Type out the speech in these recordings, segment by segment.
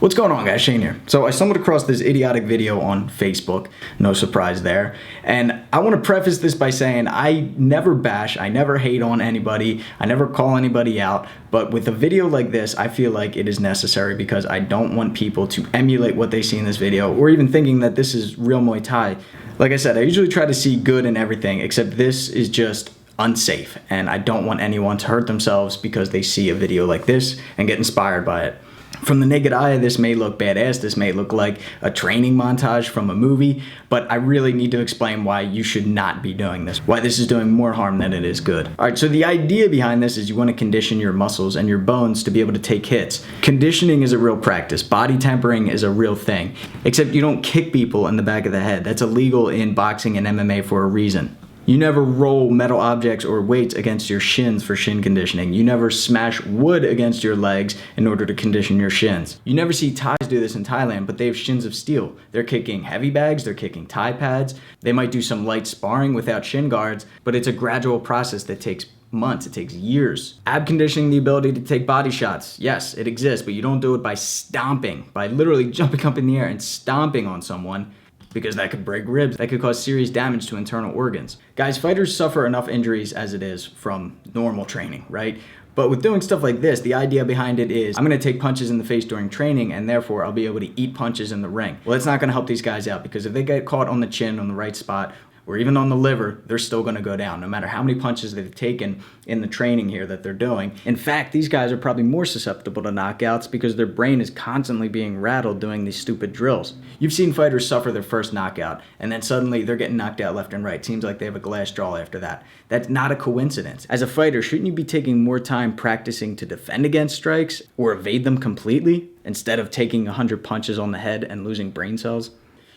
What's going on, guys? Shane here. So I stumbled across this idiotic video on Facebook, no surprise there, and I want to preface this by saying I never bash, I never hate on anybody, I never call anybody out, but with a video like this, I feel like it is necessary because I don't want people to emulate what they see in this video or even thinking that this is real Muay Thai. Like I said, I usually try to see good in everything, except this is just unsafe, and I don't want anyone to hurt themselves because they see a video like this and get inspired by it. From the naked eye, this may look badass, this may look like a training montage from a movie, but I really need to explain why you should not be doing this, why this is doing more harm than it is good. Alright, so the idea behind this is you want to condition your muscles and your bones to be able to take hits. Conditioning is a real practice, body tempering is a real thing, except you don't kick people in the back of the head. That's illegal in boxing and MMA for a reason. You never roll metal objects or weights against your shins for shin conditioning. You never smash wood against your legs in order to condition your shins. You never see Thais do this in Thailand, but they have shins of steel. They're kicking heavy bags, they're kicking Thai pads. They might do some light sparring without shin guards, but it's a gradual process that takes months, it takes years. Ab conditioning, the ability to take body shots. Yes, it exists, but you don't do it by stomping, by literally jumping up in the air and stomping on someone, because that could break ribs, that could cause serious damage to internal organs. Guys, fighters suffer enough injuries as it is from normal training, right? But with doing stuff like this, the idea behind it is I'm gonna take punches in the face during training and therefore I'll be able to eat punches in the ring. Well, that's not gonna help these guys out because if they get caught on the chin, on the right spot, or even on the liver, they're still gonna go down, no matter how many punches they've taken in the training here that they're doing. In fact, these guys are probably more susceptible to knockouts because their brain is constantly being rattled doing these stupid drills. You've seen fighters suffer their first knockout, and then suddenly they're getting knocked out left and right. Seems like they have a glass jaw after that. That's not a coincidence. As a fighter, shouldn't you be taking more time practicing to defend against strikes or evade them completely instead of taking 100 punches on the head and losing brain cells?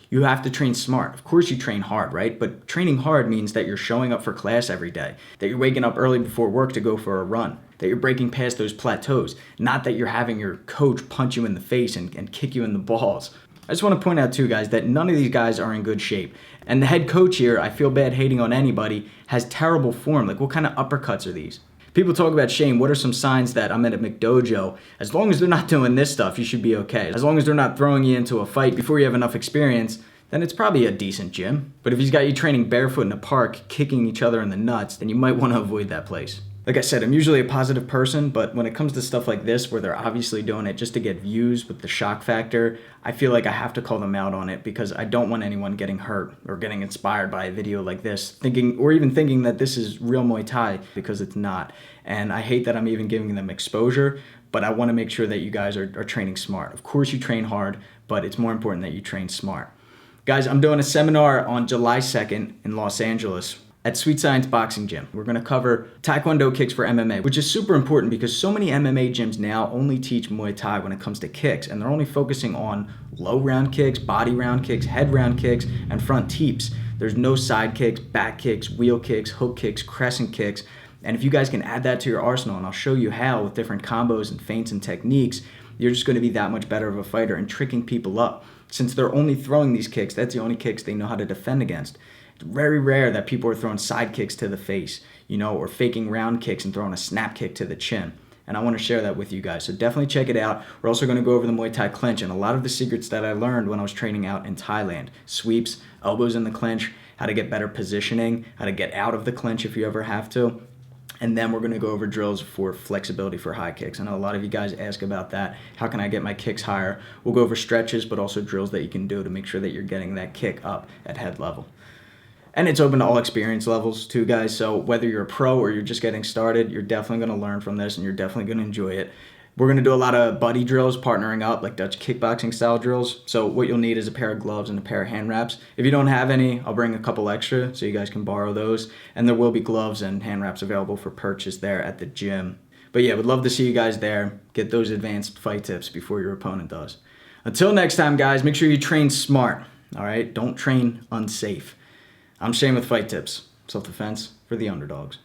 You have to train smart. Of course you train hard, right? But training hard means that you're showing up for class every day, that you're waking up early before work to go for a run, that you're breaking past those plateaus, not that you're having your coach punch you in the face and kick you in the balls. I just want to point out too, guys, that none of these guys are in good shape. And the head coach here, I feel bad hating on anybody, has terrible form. Like, what kind of uppercuts are these? People talk about, Shane, what are some signs that I'm at a McDojo? As long as they're not doing this stuff, you should be okay. As long as they're not throwing you into a fight before you have enough experience, then it's probably a decent gym. But if he's got you training barefoot in a park, kicking each other in the nuts, then you might want to avoid that place. Like I said, I'm usually a positive person, but when it comes to stuff like this, where they're obviously doing it just to get views with the shock factor, I feel like I have to call them out on it because I don't want anyone getting hurt or getting inspired by a video like this, thinking that this is real Muay Thai, because it's not. And I hate that I'm even giving them exposure, but I want to make sure that you guys are training smart. Of course you train hard, but it's more important that you train smart. Guys, I'm doing a seminar on July 2nd in Los Angeles at Sweet Science Boxing Gym. We're gonna cover Taekwondo kicks for MMA, which is super important because so many MMA gyms now only teach Muay Thai when it comes to kicks, and they're only focusing on low round kicks, body round kicks, head round kicks, and front teeps. There's no side kicks, back kicks, wheel kicks, hook kicks, crescent kicks. And if you guys can add that to your arsenal, and I'll show you how with different combos and feints and techniques, you're just gonna be that much better of a fighter and tricking people up. Since they're only throwing these kicks, that's the only kicks they know how to defend against. It's very rare that people are throwing side kicks to the face, or faking round kicks and throwing a snap kick to the chin. And I want to share that with you guys. So definitely check it out. We're also going to go over the Muay Thai clinch and a lot of the secrets that I learned when I was training out in Thailand. Sweeps, elbows in the clinch, how to get better positioning, how to get out of the clinch if you ever have to. And then we're going to go over drills for flexibility for high kicks. I know a lot of you guys ask about that. How can I get my kicks higher? We'll go over stretches, but also drills that you can do to make sure that you're getting that kick up at head level. And it's open to all experience levels too, guys. So whether you're a pro or you're just getting started, you're definitely going to learn from this and you're definitely going to enjoy it. We're going to do a lot of buddy drills, partnering up, like Dutch kickboxing style drills. So what you'll need is a pair of gloves and a pair of hand wraps. If you don't have any, I'll bring a couple extra so you guys can borrow those. And there will be gloves and hand wraps available for purchase there at the gym. But yeah, would love to see you guys there. Get those advanced fight tips before your opponent does. Until next time, guys, make sure you train smart. All right? Don't train unsafe. I'm Shane with Fight Tips. Self-defense for the underdogs.